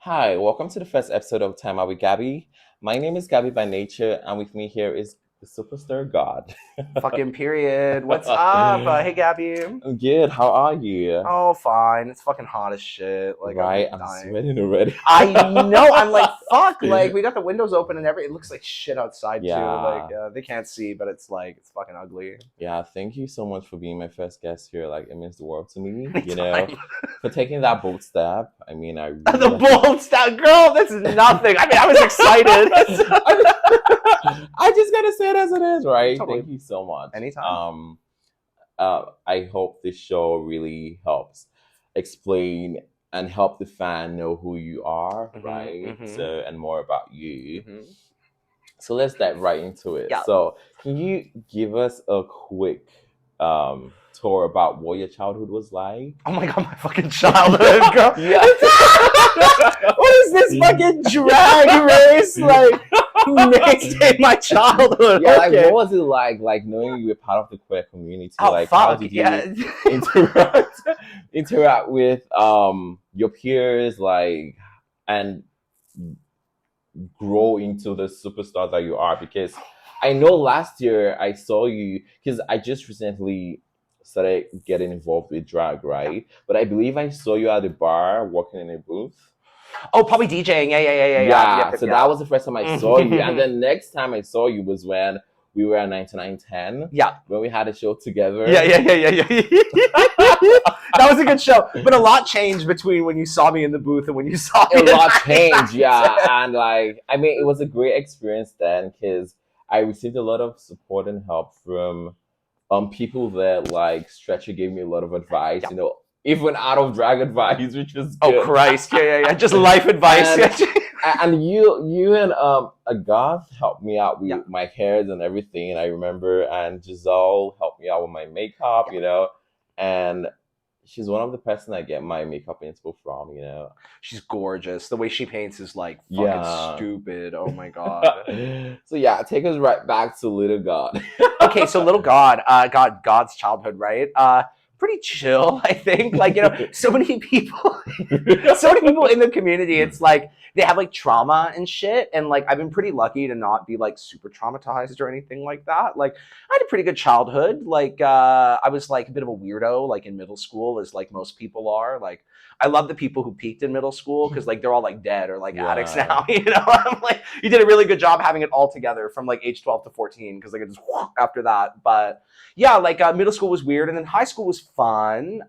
Hi, welcome to the first episode of Time Out with Gabii. My name is Gabii by nature, and with me here is the superstar God. Fucking period. What's up? Hey, Gabby. I'm good. How are you? Oh, fine. It's fucking hot as shit. Like, Right, I'm I'm dying. sweating already. I know. I'm like, fuck. Like, we got the windows open and it looks like shit outside, too. Like, Yeah, they can't see, but it's like, it's fucking ugly. yeah. Thank you so much for being my first guest here. Like, it means the world to me. Anytime. For taking that bold step. I mean, I The really. bold stuff. Girl, this is nothing. I mean, I was excited. I just gotta say it as it is, right? Totally. Thank you so much. Anytime. I hope this show really helps explain and help the fan know who you are, right? So, and more about you. So let's dive right into it. Yeah. So can you give us a quick tour about what your childhood was like? Oh my god, my fucking childhood, girl. Yeah. What is this fucking drag race? Like, next day, my childhood. Yeah, Okay. like what was it like knowing you were part of the queer community? Oh, Like fuck. how did you interact with your peers, like, and grow into the superstar that you are? Because I know last year I saw you, because I just recently started getting involved with drag, right? But I believe I saw you at the bar working in a booth. Oh, probably DJing. Yeah. Yeah, Yep, so yep. that was the first time I saw you. And then next time I saw you was when we were at 9910. Yeah. When we had a show together. Yeah. That was a good show. But a lot changed between when you saw me in the booth and when you saw me. A lot changed, yeah. And like, I mean, it was a great experience then because I received a lot of support and help from people that, like, Stretcher gave me a lot of advice, Yeah. you know, even out of drag advice, which was good. Oh, Christ. Yeah. Just life advice. And you and a goth helped me out with Yeah. my hairs and everything, and I remember, and Giselle helped me out with my makeup, Yeah. you know, and she's one of the person I get my makeup inspo from, you know. She's gorgeous. The way she paints is like fucking stupid. Oh my god. So yeah, take us right back to Little God. Okay, so Little God, God's childhood, right? Pretty chill, I think. Like, you know, so many people in the community, it's like they have like trauma and shit. And like I've been pretty lucky to not be like super traumatized or anything like that. Like I had a pretty good childhood. Like I was like a bit of a weirdo, like in middle school, as like most people are. Like I love the people who peaked in middle school because like they're all like dead or like addicts now. You know, I'm like, you did a really good job having it all together from like age 12 to 14 because like it just after that. But yeah, like middle school was weird, and then high school was fun.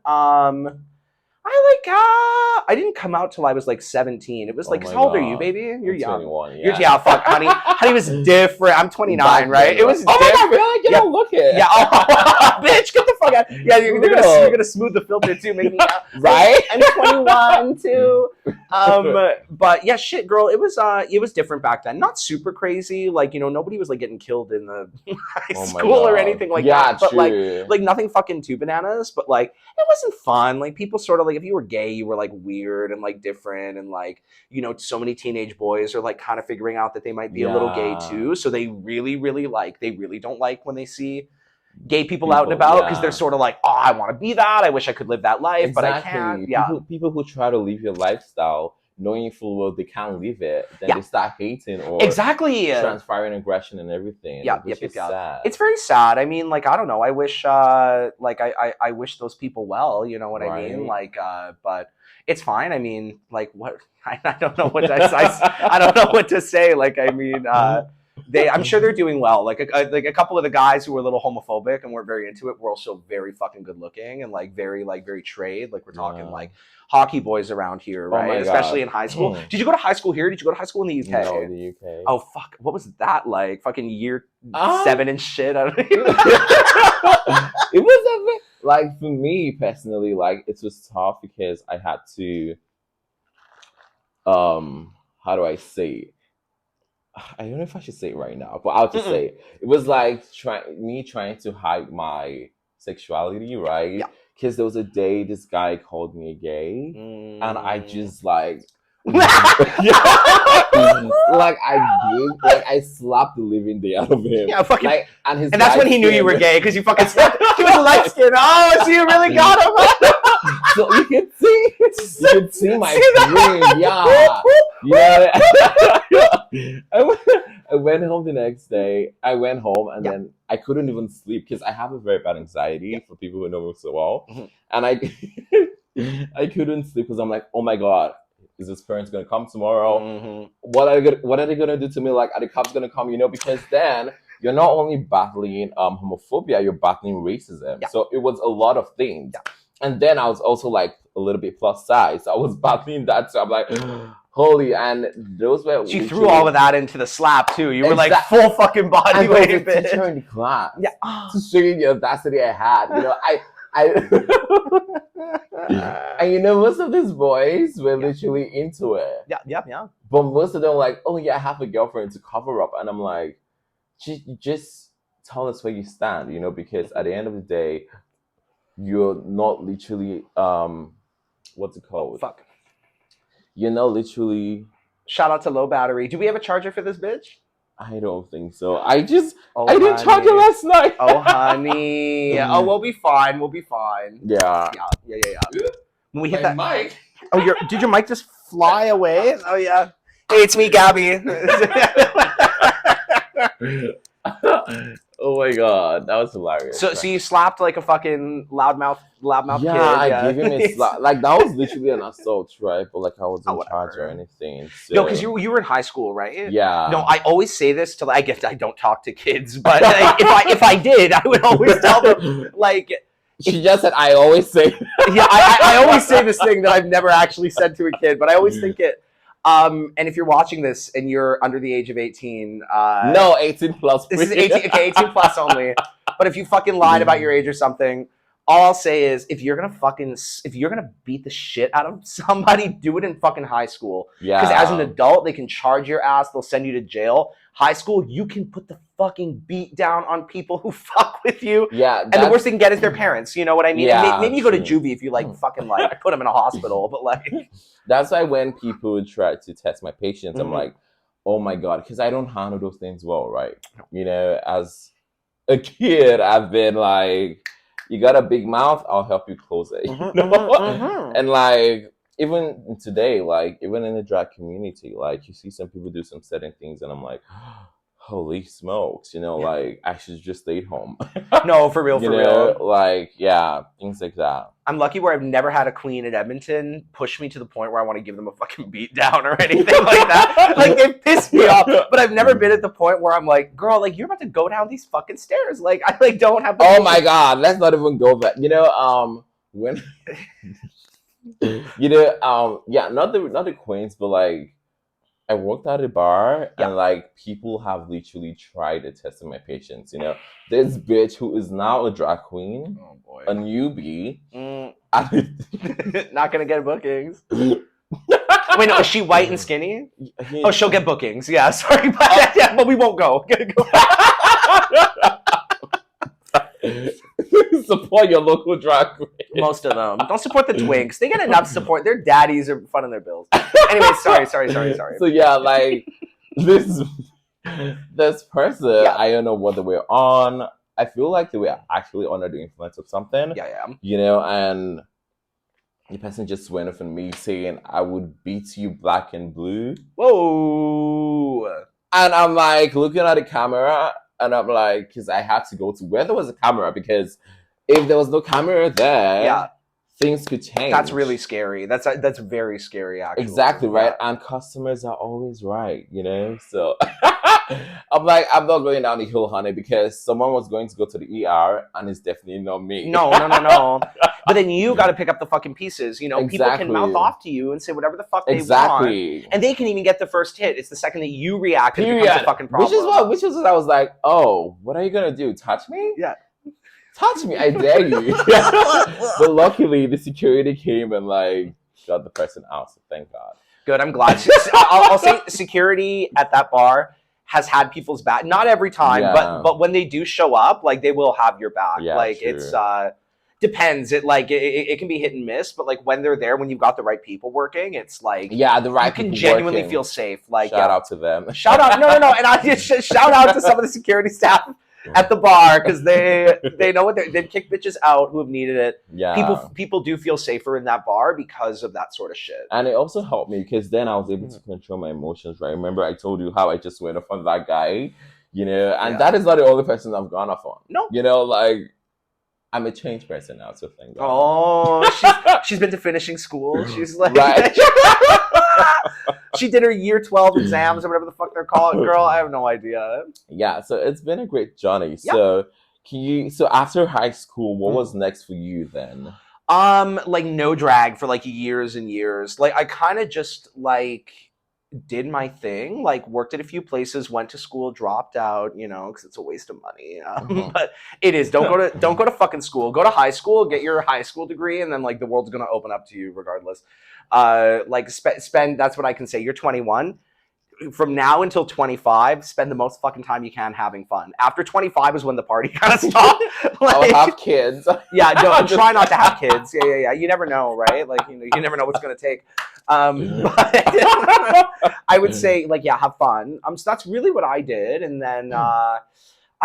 I didn't come out till I was like 17. It was like, Oh my how old are you, God. baby? You're I'm young. 21, You're, yeah. fuck, honey. Honey was different. I'm 29, right? It was Oh my God, really? You Yeah. don't look it. Yeah, oh, bitch, get the fuck out. Yeah, you're gonna smooth the filter too, make me Right? I'm 21 too. But yeah, shit, girl, it was different back then. Not super crazy, like, you know, nobody was like getting killed in the high Oh my school or God. anything like Yeah, that. But true. like nothing fucking too bananas. But like it wasn't fun. Like people sort of like if you were gay, you were like weird and like different, and like, you know, so many teenage boys are like kind of figuring out that they might be a little gay too. So they really don't like when they see gay people out and about because they're sort of like, oh, I want to be that. I wish I could live that life, but I can't. Yeah. People who try to live your lifestyle knowing full well they can't live it, then they start hating or transferring aggression and everything. Yeah, which is sad. It's very sad. I mean, like, I don't know. I wish I wish those people well, you know what I mean? Like, but it's fine. I mean, like, what? I don't know what I don't know what to say. Like, I mean, I'm sure they're doing well. Like a couple of the guys who were a little homophobic and weren't very into it were also very fucking good looking and like very trade. Like we're talking like hockey boys around here, right? Especially in high school. Did you go to high school here? Did you go to high school in the UK? No, the UK. Oh fuck! What was that like? Fucking year 7 and shit. I don't know. It was a bit like, for me personally, like it was tough because I had to how do I say it? I don't know if I should say it right now, but I'll just say it. It was like trying to hide my sexuality, right? Yeah. Because there was a day this guy called me gay, and I just like, like I slapped the living day out of him. Yeah, fucking. Like, and that's when he knew you were gay because you fucking slapped. He was light skinned. Oh, so you really got him. So you can see my dream. Yeah. I went home the next day. I went home and then I couldn't even sleep because I have a very bad anxiety for people who know me so well. And I couldn't sleep because I'm like, oh my God, is this parent's gonna come tomorrow? What are they gonna do to me? Like, are the cops gonna come? Because then you're not only battling homophobia, you're battling racism. So it was a lot of things. And then I was also like a little bit plus size. So I was battling that. So I'm like, holy, and those were. She threw all of that into the slap too. You were like full fucking body weight. And the teacher in the class. To show you the audacity I had. And most of these boys were literally into it. Yeah. But most of them were like, oh yeah, I have a girlfriend to cover up. And I'm like, just tell us where you stand, because at the end of the day, you're not literally, what's it called? Fuck. You're not literally... Shout out to low battery. Do we have a charger for this bitch? I don't think so. I didn't charge it last night. Oh, honey. Oh, we'll be fine. Yeah. When we hit that mic. Oh, did your mic just fly away? Oh, yeah. Hey, it's me, Gabii. Oh my God, that was hilarious. So you slapped like a fucking loudmouth kid. I gave him a slap. Like, that was literally an assault, right? But like, I wasn't charged or anything. So. No, because you were in high school, right? Yeah. No, I always say this to I guess I don't talk to kids, but if I did, I would always tell them like. She just said, I always say. Yeah, I always say this thing that I've never actually said to a kid, but I always think it. And if you're watching this and you're under the age of 18, no, 18 plus. This is 18. Okay, 18 plus only. But if you fucking lied about your age or something, all I'll say is if you're gonna beat the shit out of somebody, do it in fucking high school. Yeah. Because as an adult, they can charge your ass. They'll send you to jail. High school, you can put the fucking beat down on people who fuck with you. Yeah. And the worst they can get is their parents. You know what I mean? Yeah, maybe you go to juvie if you fucking put them in a hospital. But that's why when people try to test my patience, I'm like, oh my God, because I don't handle those things well, right? As a kid, I've been like, you got a big mouth, I'll help you close it. And like, even today, like, even in the drag community, like, you see some people do some certain things, and I'm like, holy smokes, like, I should just stay home. No, for real, real. Like, yeah, things like that. I'm lucky where I've never had a queen in Edmonton push me to the point where I want to give them a fucking beat down or anything like that. Like, they piss me off, but I've never been at the point where I'm like, girl, like, you're about to go down these fucking stairs. Like, I don't have. Oh my God, let's not even go back. When. Not the queens, but like, I worked at a bar and like, people have literally tried to test my patience. This bitch who is now a drag queen, a newbie, not gonna get bookings. Wait, no, is she white and skinny? Oh, she'll get bookings. Yeah, sorry, but we won't go. Support your local drag queen. Most of them. Don't support the twinks. They get enough support. Their daddies are funding their bills. Anyway, sorry. So yeah, like, this person, I don't know what they were on. I feel like they were actually under the influence of something. Yeah. And the person just went off on me saying, I would beat you black and blue. Whoa. And I'm like, looking at the camera, and I'm like, because I had to go to where there was a camera, because if there was no camera there, things could change. That's really scary. That's very scary, actually. Exactly, right? And customers are always right, So I'm like, I'm not going down the hill, honey, because someone was going to go to the ER, and it's definitely not me. No. But then you got to pick up the fucking pieces. People can mouth off to you and say whatever the fuck they want. And they can even get the first hit. It's the second that you react that it becomes a fucking problem. Which is what I was like, oh, what are you going to do? Touch me? Yeah. Touch me, I dare you. But luckily, the security came and like got the person out, so thank God. Good, I'm glad. I'll say security at that bar has had people's back. Not every time, but when they do show up, like, they will have your back. Yeah, like, true. It's depends. It can be hit and miss, but like, when they're there, when you've got the right people working, it's like, the right you can genuinely working. Feel safe. Like, shout out to them. Shout out, no, and I just shout out to some of the security staff at the bar because they know what they've kicked bitches out who have needed it. Yeah. People do feel safer in that bar because of that sort of shit. And it also helped me because then I was able to control my emotions, right? Remember I told you how I just went off on that guy, and that is not the only person I've gone off on. No. Like I'm a changed person now, so thank God. Oh, she's been to finishing school. She's like, right. She did her year 12 exams or whatever the fuck they're called. Girl, I have no idea. Yeah, so it's been a great journey. Yeah. So after high school, what was next for you then? Like no drag for like years and years. Like I kind of just like did my thing, like worked at a few places, went to school, dropped out, because it's a waste of money. But it is. Don't go to fucking school. Go to high school, get your high school degree, and then like the world's gonna open up to you regardless. Like spend. That's what I can say. You're 21. From now until 25, spend the most fucking time you can having fun. After 25 is when the party kind of stops. I'll have kids. Yeah, no, try not to have kids. Yeah. You never know, right? Like, you never know what's going to take. But I would say, like, yeah, have fun. So that's really what I did. And then I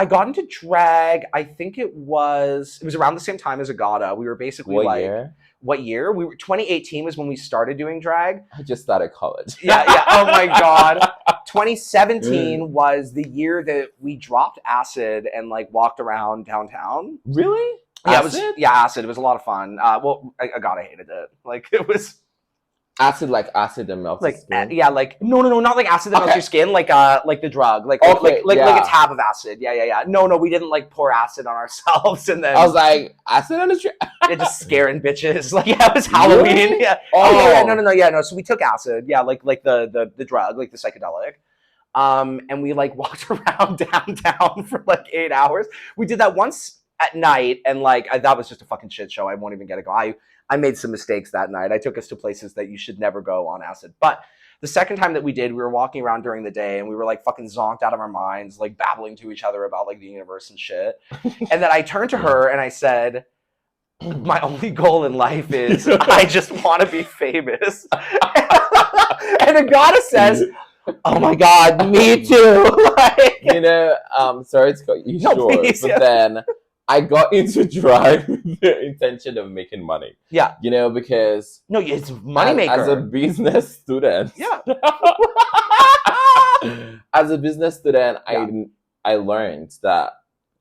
got into drag. I think it was around the same time as Agata. We were basically what year? 2018 was when we started doing drag. I just started college. Yeah. Oh my God. 2017 was the year that we dropped acid and like walked around downtown. Really? Yeah, acid. It was a lot of fun. Well, Agata hated it. Like it was acid, like acid that melts your skin. Yeah, like no, not like acid that melts your skin, like the drug, like a tab of acid. Yeah. No, we didn't like pour acid on ourselves and then I was like acid on the street. Just scaring bitches. Like it was Halloween. Really? Yeah. No. So we took acid. Yeah, like the drug, like the psychedelic. And we like walked around downtown for like 8 hours. We did that once at night, and like that was just a fucking shit show. I won't even get it go. I made some mistakes that night. I took us to places that you should never go on acid. But the second time that we did, we were walking around during the day and we were like fucking zonked out of our minds, like babbling to each other about like the universe and shit. And then I turned to her and I said, my only goal in life is I just want to be famous. And Agata says, oh my God, me too. Sorry to cut you short, but then I got into drag with the intention of making money. Yeah. Because it's moneymaker. As a business student. Yeah. As a business student, I learned that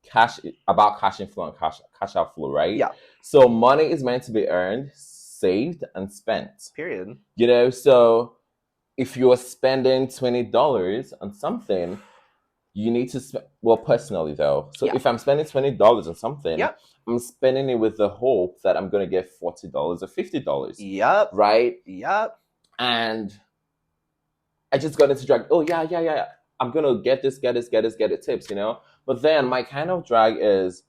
cash inflow and cash outflow, right? Yeah. So money is meant to be earned, saved, and spent. Period. So if you're spending $20 on something, you need to spend, well, personally though. So if I'm spending $20 on something, I'm spending it with the hope that I'm going to get $40 or $50. Yep. Right? Yep. And I just got into drag. Oh, yeah. I'm going to get it tips, But then my kind of drag is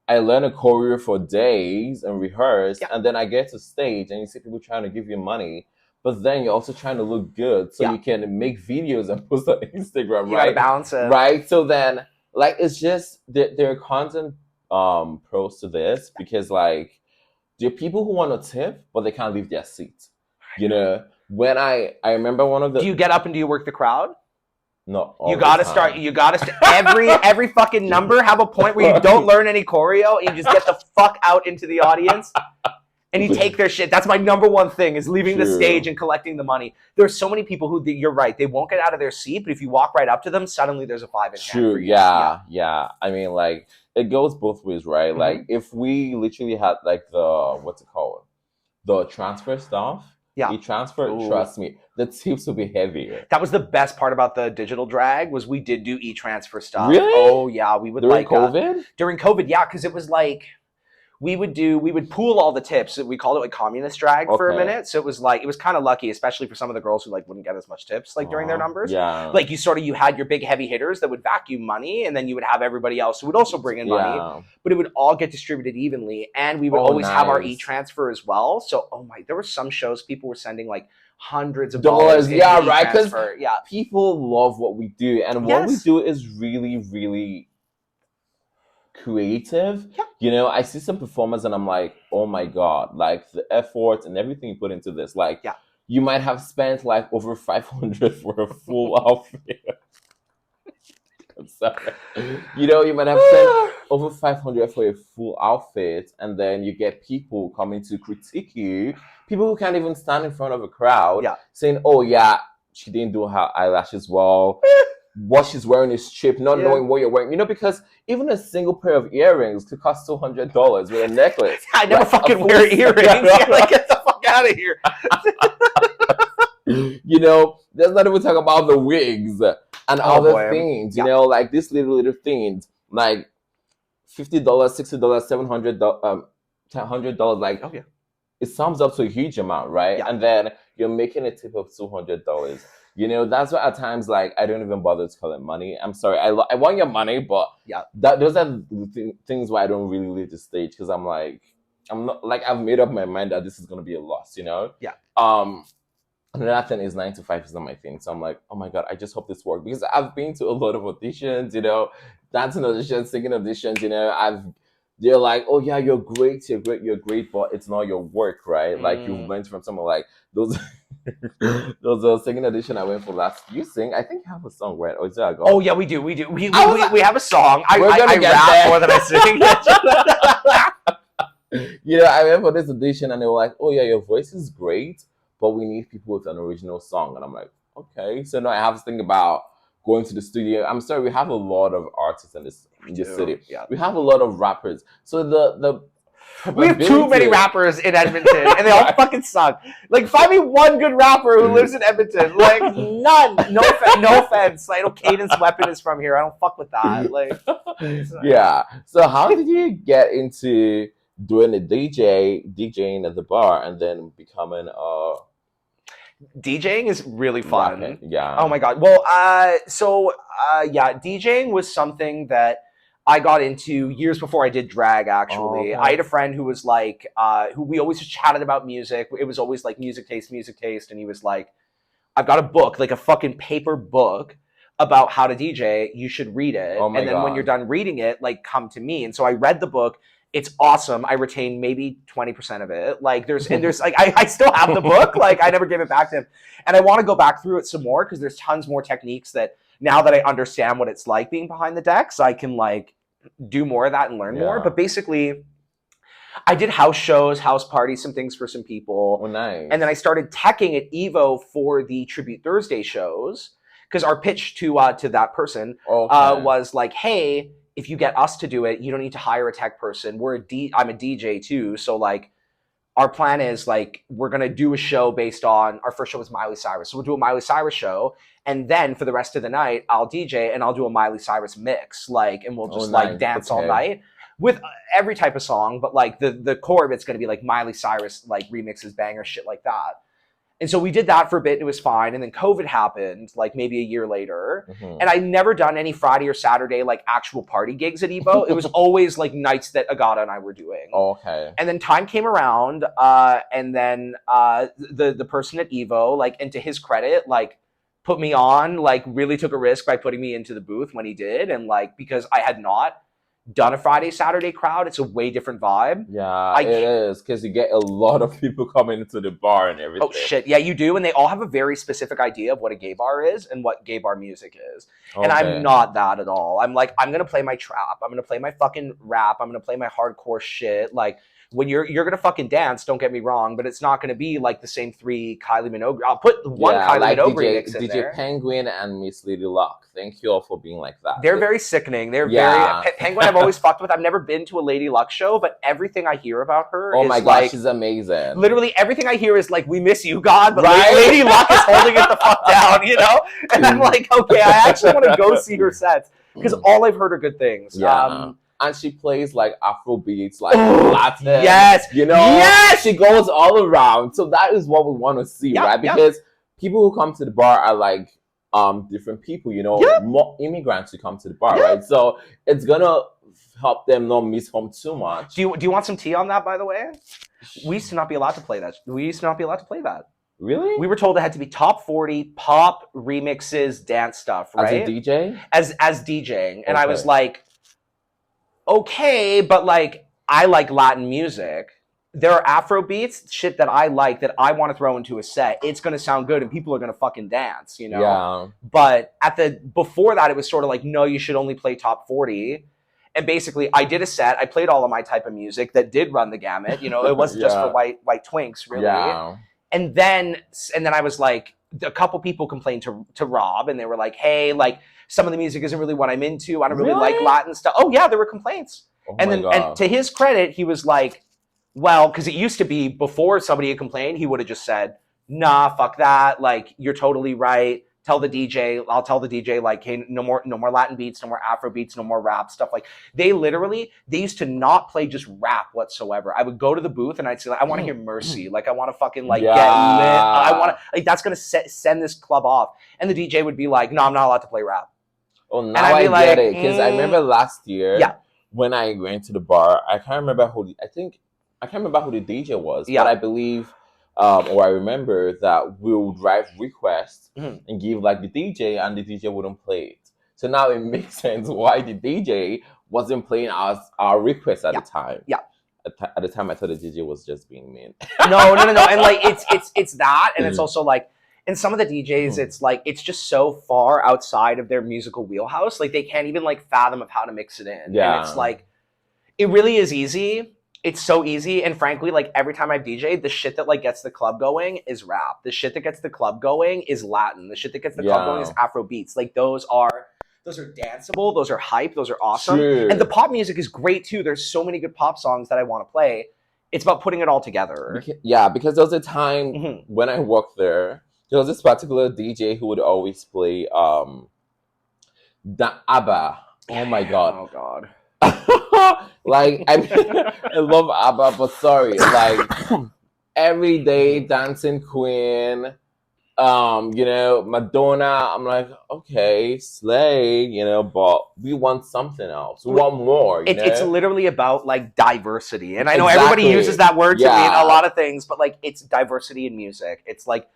I learn a choreo for days and rehearse, and then I get to stage and you see people trying to give you money. But then you're also trying to look good so you can make videos and post on Instagram, you right? Gotta balance it. Right? So then, like, it's just, there are content pros to this because, like, there are people who want to tip, but they can't leave their seat. When I remember one of the... Do you get up and do you work the crowd? No. You gotta start every fucking number, have a point where you don't learn any choreo and you just get the fuck out into the audience. And you take their shit. That's my number one thing is leaving the stage and collecting the money. There's so many people who, you're right, they won't get out of their seat, but if you walk right up to them, suddenly there's a 5 in hand for you. Yeah. I mean, like, it goes both ways, right? Mm-hmm. Like, if we literally had, like, the transfer stuff, e-transfer, trust me, the tips will be heavier. That was the best part about the digital drag was we did do e-transfer stuff. Really? Oh, yeah. We would during COVID? During COVID, yeah, because it was like... We would pool all the tips. We called it like communist drag for a minute. So it was kind of lucky, especially for some of the girls who like wouldn't get as much tips like during their numbers. Yeah. Like you had your big heavy hitters that would vacuum money, and then you would have everybody else who would also bring in money, but it would all get distributed evenly. And we would always have our e-transfer as well. So there were some shows people were sending like hundreds of dollars. Yeah, right. Because people love what we do, and what we do is really, really creative. I see some performers and I'm like, oh my God, like the effort and everything you put into this, like you might have spent like over $500 for a full outfit. So, you might have spent over 500 for a full outfit, and then you get people coming to critique you. People who can't even stand in front of a crowd Yeah. saying, "Oh yeah, she didn't do her eyelashes well. What she's wearing is cheap," not knowing what you're wearing. Because even a single pair of earrings could cost $200 with a necklace. I never fucking wear earrings. Yeah, like, get the fuck out of here. Let's not even talk about the wigs and other things. Like these little things, like $50, $60, $700, $100. Like, it sums up to a huge amount, right? Yeah. And then you're making a tip of $200. That's why at times, like, I don't even bother to call it money. I'm sorry, I want your money, but those are things where I don't really leave the stage, because I'm not like, I've made up my mind that this is gonna be a loss. Yeah. Another thing is 9 to 5 is not my thing. So I'm like, oh my God, I just hope this works, because I've been to a lot of auditions, dancing auditions, singing auditions, they're like, oh yeah, you're great, but it's not your work, right? Like, you went from somewhere like those those singing audition I went for last. You sing? I think you have a song, right? Or is that a go? Oh yeah, we do. We have a song. I rap there more than I sing. I went for this audition, and they were like, oh yeah, your voice is great, but we need people with an original song. And I'm like, okay. So now I have to think about going to the studio. I'm sorry, we have a lot of artists in this city. Yeah. We have a lot of rappers. So we have too many rappers in Edmonton, and they all fucking suck. Like, find me one good rapper who lives in Edmonton. Like, none. No offense. I know Caden's Weapon is from here. I don't fuck with that. Like, yeah. So how did you get into doing the DJing at the bar, and then becoming DJing is really fun. Rapping. Yeah. Oh my God. Well, DJing was something that I got into years before I did drag, actually. I had a friend who was like, who we always just chatted about music. It was always like music taste. And he was like, I've got a book, like a fucking paper book about how to DJ. You should read it. Oh my and then God. When you're done reading it, like, come to me. And so I read the book. It's awesome. I retained maybe 20% of it. Like, there's like, I still have the book. Like, I never gave it back to him. And I want to go back through it some more, because there's tons more techniques that, now that I understand what it's like being behind the decks, I can like do more of that and learn more. But basically, I did house shows, house parties, some things for some people. Oh, nice. And then I started teching at Evo for the Tribute Thursday shows, because our pitch to that person was like, hey, if you get us to do it, you don't need to hire a tech person. I'm a DJ too. So like, our plan is like, we're going to do a show based on, our first show was Miley Cyrus. So we'll do a Miley Cyrus show. And then for the rest of the night, I'll DJ and I'll do a Miley Cyrus mix. Like, and we'll just like dance all night with every type of song. But like the core of it's going to be like Miley Cyrus, like remixes, bangers, shit like that. And so we did that for a bit, and it was fine. And then COVID happened, like maybe a year later. And I'd never done any Friday or Saturday, like actual party gigs at Evo. It was always like nights that Agata and I were doing. Okay. And then time came around, and then the person at Evo, like, and to his credit, like, put me on, like, really took a risk by putting me into the booth when he did. And like, because I had not done a Friday, Saturday crowd, it's a way different vibe. Yeah, it is, because you get a lot of people coming into the bar and everything. Oh shit, yeah, you do, and they all have a very specific idea of what a gay bar is and what gay bar music is. And I'm not that at all. I'm like, I'm gonna play my trap, I'm gonna play my fucking rap, I'm gonna play my hardcore shit. Like, when you're gonna fucking dance, don't get me wrong, but it's not gonna be like the same 3 Kylie Minogue. I'll put one Kylie Minogue remix in there. DJ Penguin and Miss Lady Luck. Thank you all for being like that. They're very sickening. They're very Penguin. I've always fucked with. I've never been to a Lady Luck show, but everything I hear about her, oh is my gosh, like, she's amazing. Literally everything I hear is like, we miss you, God, but Lady Luck is holding it the fuck down, you know? And I'm like, okay, I actually want to go see her sets, because all I've heard are good things. Yeah. And she plays like Afro beats, like Latin. Yes. You know? Yes. She goes all around. So that is what we want to see, right? Because people who come to the bar are like different people, you know, more immigrants who come to the bar, right? So it's gonna help them not miss home too much. Do you want some tea on that, by the way? We used to not be allowed to play that. Really? We were told it had to be top 40 pop remixes, dance stuff, right? As a DJ? As DJing. And I was like, okay, but like, I like Latin music. there are Afro beats, shit that I like that I want to throw into a set. It's going to sound good and people are going to fucking dance, you know? Yeah. But before that, it was sort of like, no, you should only play top 40. And basically, I did a set. I played all of my type of music that did run the gamut. You know, it wasn't just for white twinks, really. Yeah. And then I was like, a couple people complained to Rob, and they were like, hey, like, some of the music isn't really what I'm into. I don't really like Latin stuff. Oh, yeah, there were complaints. Oh and my then, God. and to his credit, he was like, well, because it used to be before somebody had complained, he would have just said, nah, fuck that. Like, you're totally right. I'll tell the DJ, like, hey, no more Latin beats, no more Afro beats, no more rap stuff. Like, they used to not play just rap whatsoever. I would go to the booth and I'd say, like, I want to hear Mercy. Like, I want to fucking, like, get lit. I want to, like, that's going to send this club off. And the DJ would be like, no, I'm not allowed to play rap. Oh, now I get it. Because I remember last year when I went to the bar, I can't remember who the DJ was, but I believe, or I remember that we would write requests and give like the DJ, and the DJ wouldn't play it. So now it makes sense why the DJ wasn't playing our requests at the time. Yeah. At the time, I thought the DJ was just being mean. No. And like it's that, and it's also like, and some of the DJs, it's like, it's just so far outside of their musical wheelhouse, like they can't even like fathom of how to mix it in. Yeah. And it's like, it really is easy. It's so easy. And frankly, like every time I've DJ'd, the shit that like gets the club going is rap. The shit that gets the club going is Latin. The shit that gets the club going is Afro beats. Like those are danceable. Those are hype. Those are awesome. True. And the pop music is great too. There's so many good pop songs that I want to play. It's about putting it all together. Because there was a time when I worked there, there was this particular DJ who would always play the ABBA. Oh my God. Oh God. Like, I love ABBA, but sorry, like Everyday Dancing Queen, you know, Madonna. I'm like, okay, slay, you know, but we want something else. We want more. It's literally about like diversity, and I know everybody uses that word to mean a lot of things, but like it's diversity in music. It's like,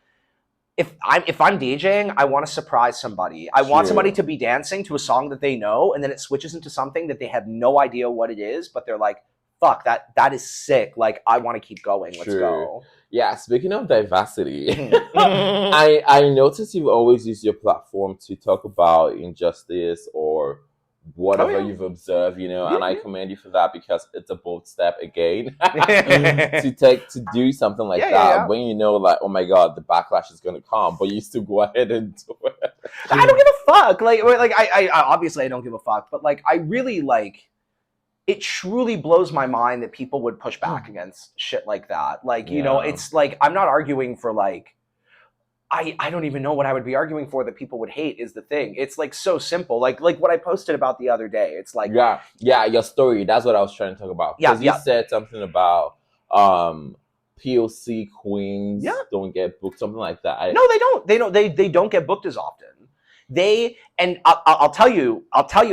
if I'm DJing, I want to surprise somebody. I want somebody to be dancing to a song that they know, and then it switches into something that they have no idea what it is, but they're like, fuck, that is sick. Like, I want to keep going. Let's go. Yeah, speaking of diversity, I noticed you've always used your platform to talk about injustice or whatever you've observed, you know, and I commend you for that, because it's a bold step again to do something like that when you know, like, oh my God, the backlash is going to come, but you still go ahead and do it. I don't give a fuck. Like I obviously I don't give a fuck, but like I really like. It truly blows my mind that people would push back against shit like that. Like, you know, it's like, I'm not arguing for like, I don't even know what I would be arguing for that people would hate is the thing. It's like so simple. Like what I posted about the other day. It's like, your story. That's what I was trying to talk about. Because you said something about POC queens don't get booked, something like that. No, they don't. They don't get booked as often. I'll tell you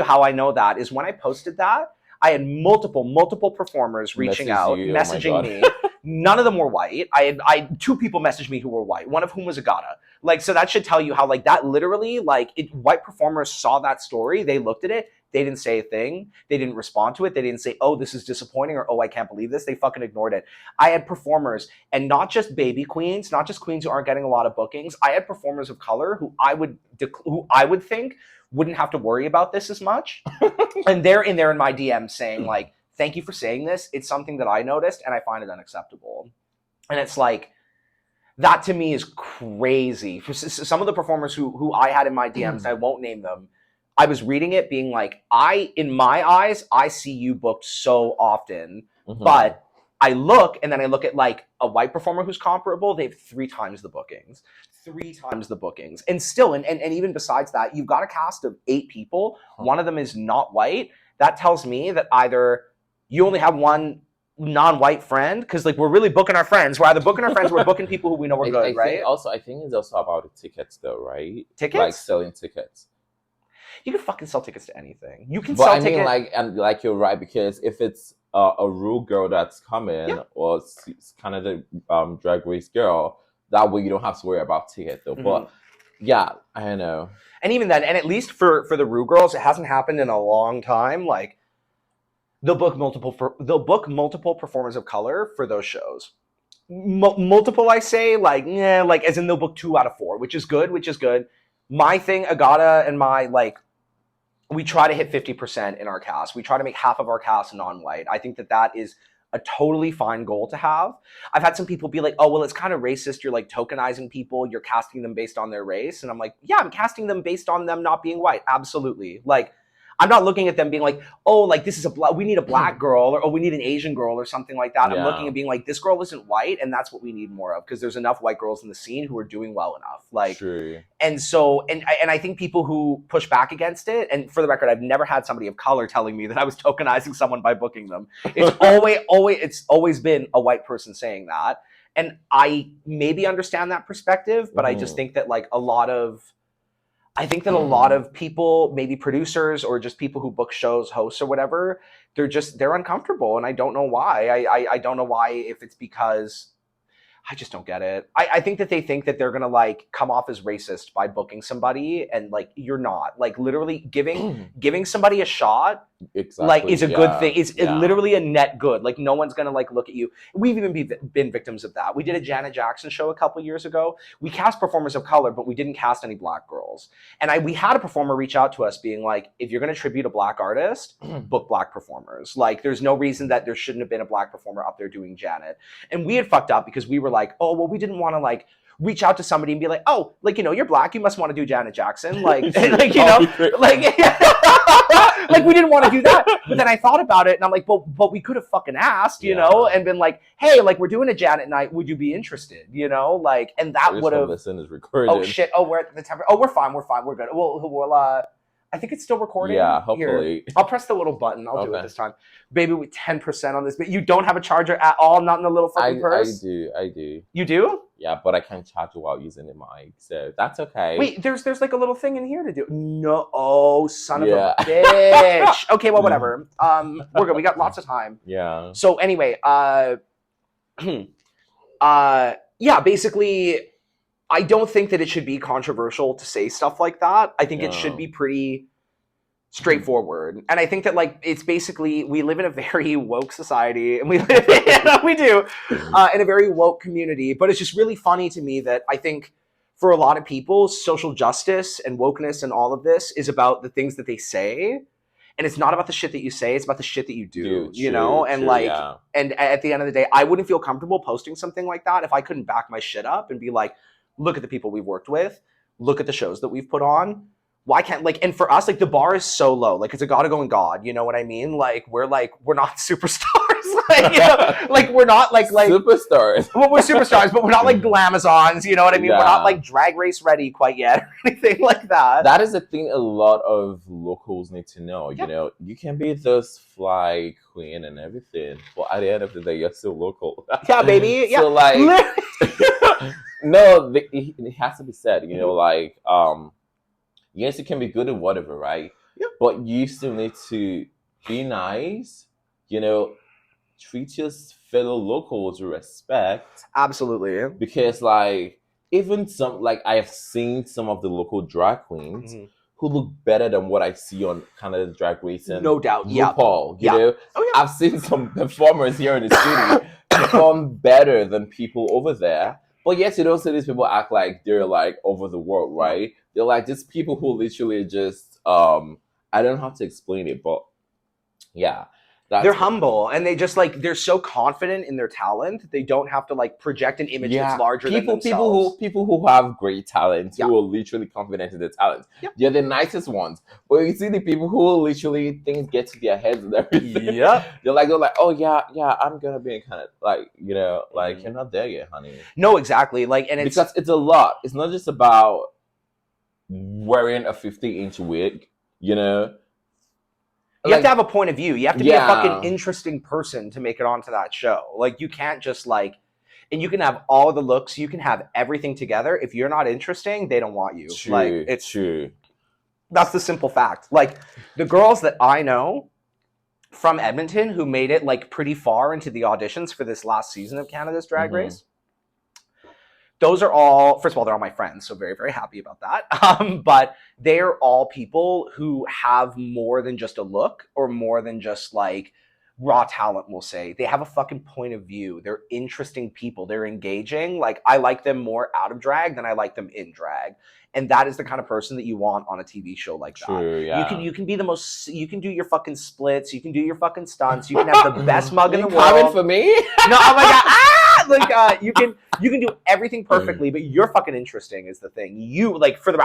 how I know that is when I posted that. I had multiple performers reaching out, messaging me. None of them were white. I had two people message me who were white, one of whom was a Gada. Like, so that should tell you how, like, that literally, like, white performers saw that story, they looked at it, they didn't say a thing, they didn't respond to it, they didn't say, oh, this is disappointing, or oh, I can't believe this. They fucking ignored it. I had performers, and not just baby queens, not just queens who aren't getting a lot of bookings. I had performers of color who I would think wouldn't have to worry about this as much. And they're in my DM saying, like, thank you for saying this. It's something that I noticed and I find it unacceptable. And it's like, that to me is crazy. For some of the performers who I had in my DMs, I won't name them, I was reading it being like, in my eyes, I see you booked so often, but I look, and then I look at like a white performer who's comparable, they have 3 times the bookings. 3 times the bookings. And still, and even besides that, you've got a cast of 8 people. One of them is not white. That tells me that either you only have one non-white friend, because like we're really booking our friends. We're either booking our friends, we're booking people who we know are good, right? I think it's also about the tickets though, right? Tickets? Like selling tickets. You can fucking sell tickets to anything. You can sell tickets. Like you're right, because if it's a rude girl that's coming, or it's kind of the drag race girl, that way you don't have to worry about ticket though. But yeah, I know. And even then, and at least for the Rue girls, it hasn't happened in a long time. Like, they'll book multiple performers of color for those shows. Multiple, I say, like, yeah, like as in they'll book 2 out of 4, which is good, My thing, Agata and my, like, we try to hit 50% in our cast. We try to make half of our cast non-white. I think that is a totally fine goal to have. I've had some people be like, oh, well, it's kind of racist. You're like tokenizing people. You're casting them based on their race. And I'm like, yeah, I'm casting them based on them not being white. Absolutely. Like, I'm not looking at them being like, oh, like this is we need a black girl, or oh, we need an Asian girl or something like that. I'm looking at being like, this girl isn't white, and that's what we need more of, because there's enough white girls in the scene who are doing well enough. Like, True. And so, and I think people who push back against it, and for the record, I've never had somebody of color telling me that I was tokenizing someone by booking them. It's always been a white person saying that. And I maybe understand that perspective, but I just think that like a lot of people, maybe producers or just people who book shows, hosts or whatever, they're uncomfortable. And I don't know why. I don't know why, if it's because I just don't get it. I think that they think that they're going to like come off as racist by booking somebody, and like you're not. Like literally giving somebody a shot like is a good thing. It's literally a net good. Like no one's going to like look at you. We've even been victims of that. We did a Janet Jackson show a couple years ago. We cast performers of color, but we didn't cast any black girls. And we had a performer reach out to us being like, if you're going to tribute a black artist, book black performers. Like there's no reason that there shouldn't have been a black performer up there doing Janet. And we had fucked up because we were like, oh, well, we didn't want to like reach out to somebody and be like, oh, like, you know, you're black, you must want to do Janet Jackson. Like, like you know, like, like we didn't want to do that. But then I thought about it and I'm like, but we could have fucking asked, you know, and been like, hey, like we're doing a Janet night, would you be interested? You know, like, and that would have. Listen is recorded. Oh shit! Oh, we're at the temperature. Oh, we're fine. We're good. We'll I think it's still recording. Yeah, hopefully. Here, I'll press the little button. I'll do it this time. Baby, with 10% on this. But you don't have a charger at all? Not in the little fucking purse? I do. You do? Yeah, but I can't charge while using the mic, so that's okay. Wait, there's like a little thing in here to do. No, oh, son of a bitch. Okay, well, whatever. We're good. We got lots of time. Yeah. So anyway, yeah, basically, I don't think that it should be controversial to say stuff like that. I think it should be pretty straightforward. And I think that like it's basically, we live in a very woke society, and we live we do in a very woke community. But it's just really funny to me that I think for a lot of people, social justice and wokeness and all of this is about the things that they say. And it's not about the shit that you say, it's about the shit that you do, you know? And and at the end of the day, I wouldn't feel comfortable posting something like that if I couldn't back my shit up and be like, look at the people we've worked with, look at the shows that we've put on. Why can't, like, and for us, like, the bar is so low. Like, it's a gotta go in God, you know what I mean? Like, we're not superstars. Like, you know, like, we're not like superstars. Well, we're superstars, but we're not like glamazons, you know what I mean? We're not like drag race ready quite yet or anything like that. That is the thing a lot of locals need to know. You know, you can be this fly queen and everything, but at the end of the day, you're still local. Yeah, baby. Yeah. So, like, no, it has to be said, you know, like, yes, you can be good at whatever, right? Yeah. But you still need to be nice, you know, treat your fellow locals with respect. Absolutely. Because, like, even like, I have seen some of the local drag queens who look better than what I see on Canada Drag Race and no doubt. RuPaul, you know? Oh, yeah. I've seen some performers here in the city perform better than people over there. But yes, you don't see these people act like they're like over the world, right? They're like just people who literally just I don't have to explain it, but yeah. They're humble, and they just like, they're so confident in their talent that they don't have to like project an image that's larger than themselves. People who have great talent, who are literally confident in their talent. They're the nicest ones. But you see the people who literally things get to their heads and everything. They're like, oh yeah, I'm gonna be kind of like, you know, like you're not there yet, honey. No, exactly. Like, and because it's a lot. It's not just about wearing a 50-inch wig, you know. You have to have a point of view. You have to be a fucking interesting person to make it onto that show. Like, you can't just like, and you can have all the looks, you can have everything together. If you're not interesting, they don't want you. True, like, it's true. That's the simple fact. Like, the girls that I know from Edmonton who made it like pretty far into the auditions for this last season of Canada's Drag Race, those are all, first of all, they're all my friends, so very, very happy about that. But they're all people who have more than just a look, or more than just like raw talent will say. They have a fucking point of view. They're interesting people. They're engaging. Like, I like them more out of drag than I like them in drag. And that is the kind of person that you want on a TV show like that. True, yeah. You can be the most, you can do your fucking splits, you can do your fucking stunts, you can have the best mug in the world. Coming for me? No, oh my god, ah! Like, you can do everything perfectly, but you're fucking interesting is the thing. You, like, for the,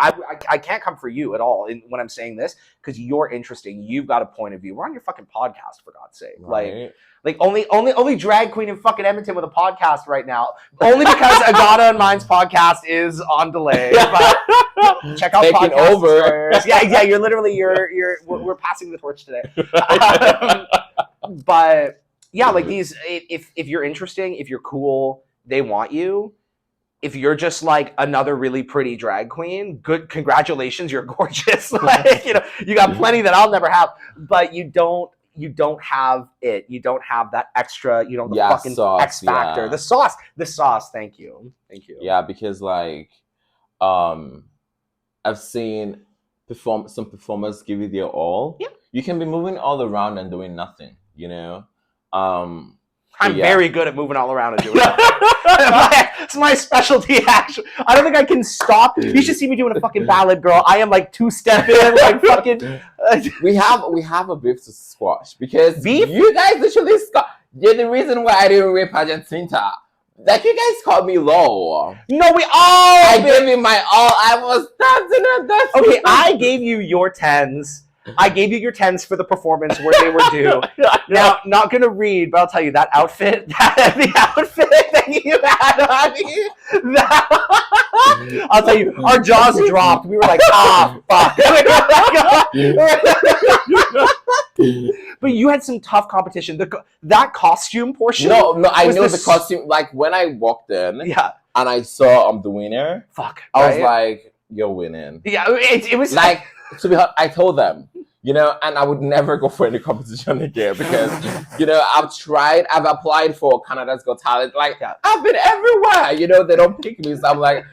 I can't come for you at all when I'm saying this, because you're interesting. You've got a point of view. We're on your fucking podcast, for God's sake. Right. Like only drag queen in fucking Edmonton with a podcast right now. Only because Agata and Mine's podcast is on delay. But check out taking over. Yeah. You're literally we're passing the torch today. But yeah, like these. If you're interesting, if you're cool, they want you. If you're just like another really pretty drag queen, good, congratulations, you're gorgeous. Like, you got plenty that I'll never have, but you don't have it. You don't have that extra, the fucking sauce, X factor. Yeah. The sauce. Thank you. Yeah, because like, I've seen some performers give you their all. Yeah. You can be moving all around and doing nothing, I'm very good at moving all around and doing it. It's my specialty, actually. I don't think I can stop. You should see me doing a fucking ballad, girl. I am like two-stepping, like fucking... We have a beef to squash because beef? You guys literally you're the reason why I didn't rip Argentina. Like, you guys called me low. No, I gave you my all. I was dancing at that. Okay, I gave you your 10s. I gave you your 10s for the performance where they were due. Now, not going to read, but I'll tell you, that outfit, the outfit that you had on you, I'll tell you, our jaws dropped. We were like, fuck. But you had some tough competition. That costume portion. No, I know the costume. Like, when I walked in, yeah, and I saw the winner. Fuck, I was like, you're winning. Yeah, it was like, to be honest, I told them, and I would never go for any competition again because, I've applied for Canada's Got Talent. Like, I've been everywhere. They don't pick me, so I'm like.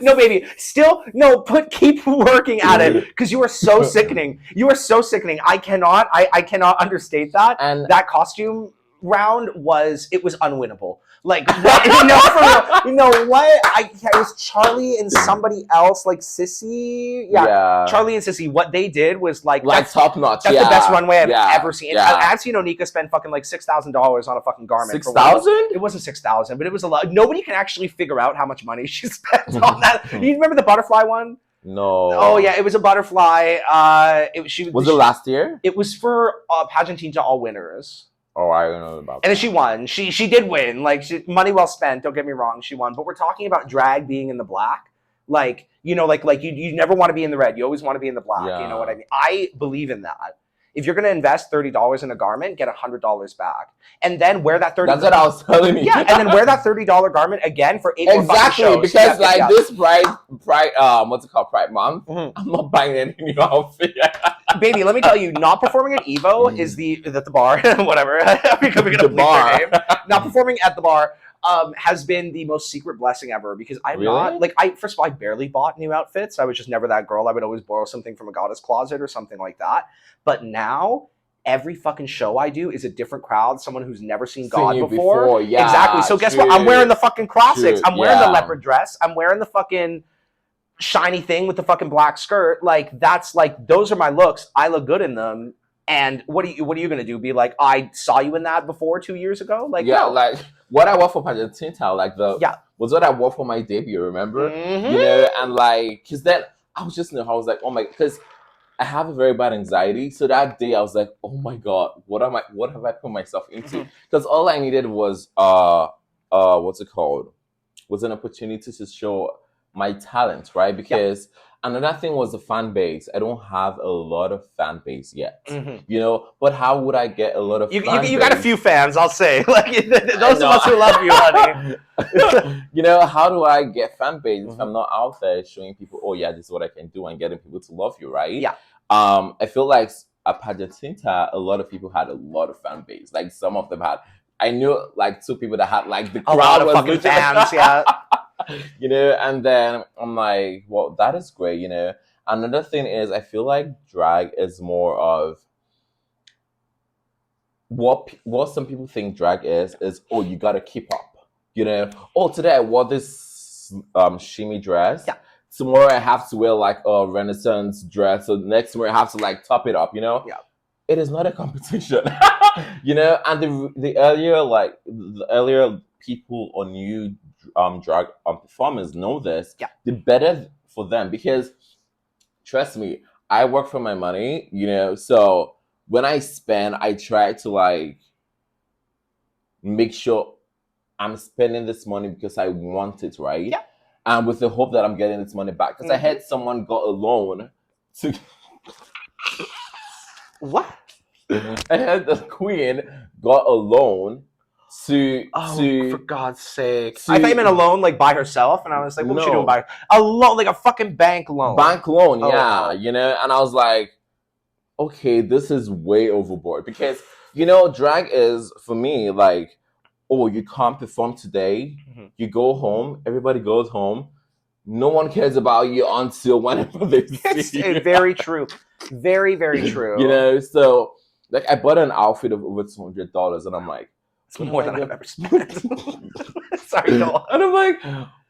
No, baby. Still, no. Keep working at it because you are so sickening. You are so sickening. I cannot understate that. And that costume round was unwinnable. Like, what? For real. What? It was Charlie and somebody else, like Sissy. Yeah. Charlie and Sissy. What they did was like top notch. That's the best runway I've ever seen. Yeah. I've seen Onika spend fucking like $6,000 on a fucking garment. 6,000? It wasn't 6,000, but it was a lot. Nobody can actually figure out how much money she spent on that. You remember the butterfly one? No. Oh yeah, it was a butterfly. Was it last year? It was for Pageantina All Winners. Oh, I don't know about that. And then she won. She did win. Like, money well spent. Don't get me wrong. She won. But we're talking about drag being in the black. Like, you never want to be in the red. You always want to be in the black. Yeah. You know what I mean? I believe in that. If you're going to invest $30 in a garment, get $100 back. And then wear that $30. That's what I was telling you. Yeah, and then wear that $30 garment again for 8 more exactly, shows. Because this Pride, what's it called? Pride Month. Mm-hmm. I'm not buying any new outfit. Baby, let me tell you, not performing at Evo is at the bar, whatever. We're going to bar. Their name. Not performing at the bar has been the most secret blessing ever because I'm not, like, first of all, I barely bought new outfits. I was just never that girl. I would always borrow something from a goddess closet or something like that. But now, every fucking show I do is a different crowd, someone who's never seen God before. Yeah, exactly. So guess what? I'm wearing the fucking classics. I'm wearing the leopard dress. I'm wearing the fucking shiny thing with the fucking black skirt. Like, that's like, those are my looks. I look good in them. And what are you going to do? Be like, I saw you in that before 2 years ago? Like, yeah, no. Like what I wore for Pageantina, like was what I wore for my debut, remember? Mm-hmm. And like, because then I was just I was like, oh my, because I have a very bad anxiety. So that day I was like, oh my God, what have I put myself into? Because all I needed was, what's it called? Was an opportunity to show my talent, right? Because another thing was the fan base. I don't have a lot of fan base yet, but how would I get a lot of fan base? You got a few fans, I'll say. Like, those of us who love you, honey. How do I get fan base if I'm not out there showing people, oh yeah, this is what I can do and getting people to love you, right? Yeah. I feel like at Pageantina, a lot of people had a lot of fan base. Like, some of them had, I knew like 2 people that had like the crowd a lot of fucking fans, yeah. And then I'm like, well, that is great, Another thing is, I feel like drag is more of, what some people think drag is, oh, you gotta keep up. You know, oh, today I wore this shimmy dress. Yeah. Tomorrow I have to wear like a Renaissance dress. So next tomorrow I have to like top it up. You know. Yeah. It is not a competition. You know, and the earlier people or new drag performers know this. Yeah. The better for them, because trust me, I work for my money. You know, so when I spend, I try to like make sure I'm spending this money because I want it, right? Yeah. And with the hope that I'm getting this money back. Because I heard someone got a loan to. What? I heard the queen got a loan to. For God's sake! I thought you meant a loan like by herself, and I was like, "What was she doing by a loan, like a fucking bank loan?" Bank loan, Oh, yeah. wow. You know, and I was like, okay, this is way overboard, because you know, drag is for me like, oh, you can't perform today. You go home. Everybody goes home. No one cares about you until whenever they see you. Very true. Very, very true. You know, so like I bought an outfit of over $200, and I'm like, it's more than I've ever spent. Sorry, no. And I'm like,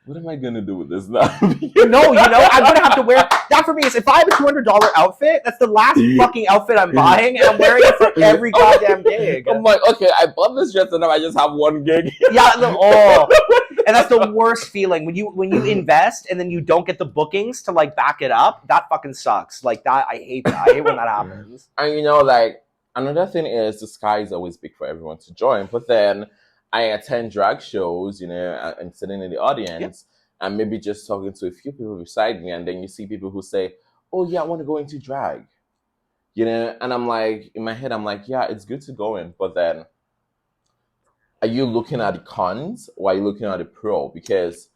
what am I gonna do with this now? No, you know, I'm gonna have to wear that. For me is if I have a $200 outfit, that's the last fucking outfit I'm buying, and I'm wearing it for every goddamn gig. I'm like, okay, I bought this dress and now I just have one gig. Yeah, and that's the worst feeling when you invest and then you don't get the bookings to like back it up. That fucking sucks. Like that, I hate that. I hate when that happens. And you know, like another thing is the sky is always big for everyone to join, but then I attend drag shows, you know, and sitting in the audience and maybe just talking to a few people beside me, and then you see people who say, oh yeah, I want to go into drag, you know, and I'm like, in my head, I'm like, yeah, it's good to go in, but then are you looking at the cons or are you looking at the pro? Because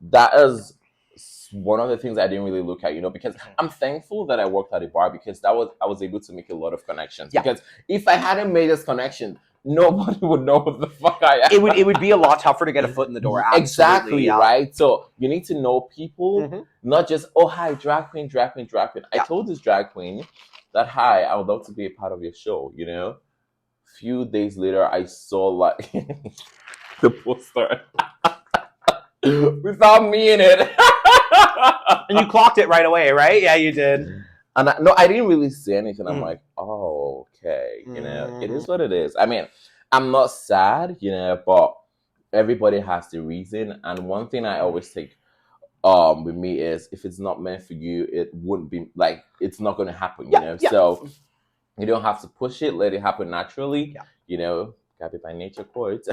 that is one of the things I didn't really look at, you know, because I'm thankful that I worked at a bar, because I was able to make a lot of connections. Yeah. Because if I hadn't made this connection, nobody would know what the fuck I am. It would be a lot tougher to get a foot in the door. Exactly, right? So you need to know people, not just, oh, hi, drag queen, drag queen, drag queen. I told this drag queen that, hi, I would love to be a part of your show, you know? Few days later, I saw like the poster without me in it. And you clocked it right away, right? Yeah, you did. And I didn't really say anything. I'm like, oh, okay. You know, it is what it is. I mean, I'm not sad, you know, but everybody has the reason. And one thing I always take with me is, if it's not meant for you, it wouldn't be, like, it's not going to happen, you know? So you don't have to push it. Let it happen naturally. Yeah. You know, Gabii by nature quotes.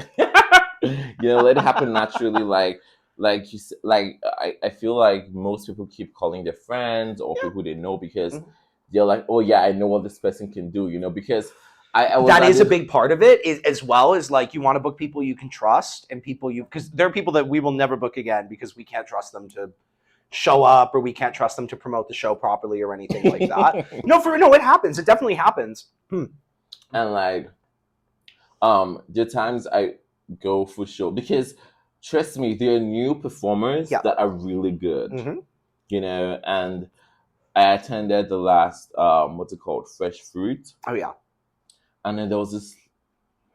You know, let it happen naturally. Like you, like I feel like most people keep calling their friends or people they know, because they're like, oh yeah, I know what this person can do. You know, because that is a big part of it, as well as like you want to book people you can trust, and people because there are people that we will never book again because we can't trust them to show up, or we can't trust them to promote the show properly or anything like that. No, it happens. It definitely happens. And like, there are times I go for show, because trust me, there are new performers that are really good. You know, and I attended the last what's it called, Fresh Fruit. Oh yeah. And then there was this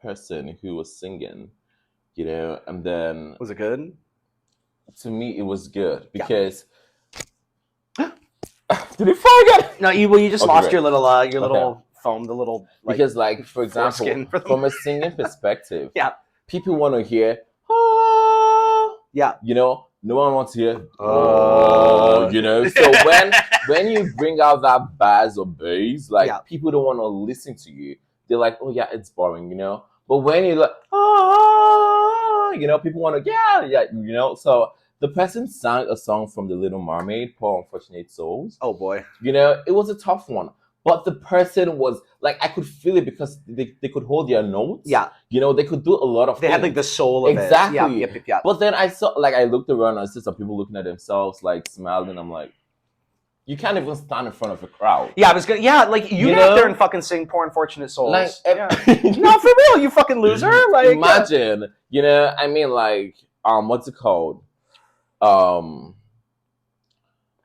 person who was singing, you know, and then was it good? To me, it was good because. Did it fall again? No, you just lost your little little foam, the little because like for example, from a singing perspective, people want to hear you know, no one wants to hear you know. So when you bring out that bass or bass, like people don't want to listen to you. They're like, oh yeah, it's boring, you know. But when you like you know, people want to you know. So the person sang a song from The Little Mermaid, Poor Unfortunate Souls. Oh boy. You know, it was a tough one. But the person was like, I could feel it because they could hold their notes. Yeah. You know, they could do a lot of things. They had like the soul of it. Exactly. Yeah. But then I saw, like, I looked around and I saw some people looking at themselves, like smiling. I'm like, you can't even stand in front of a crowd. Yeah, I was gonna. Yeah, like you get up there and fucking sing "Poor Unfortunate Souls." Like, no, for real, you fucking loser. Like, imagine, you know, I mean, like, what's it called?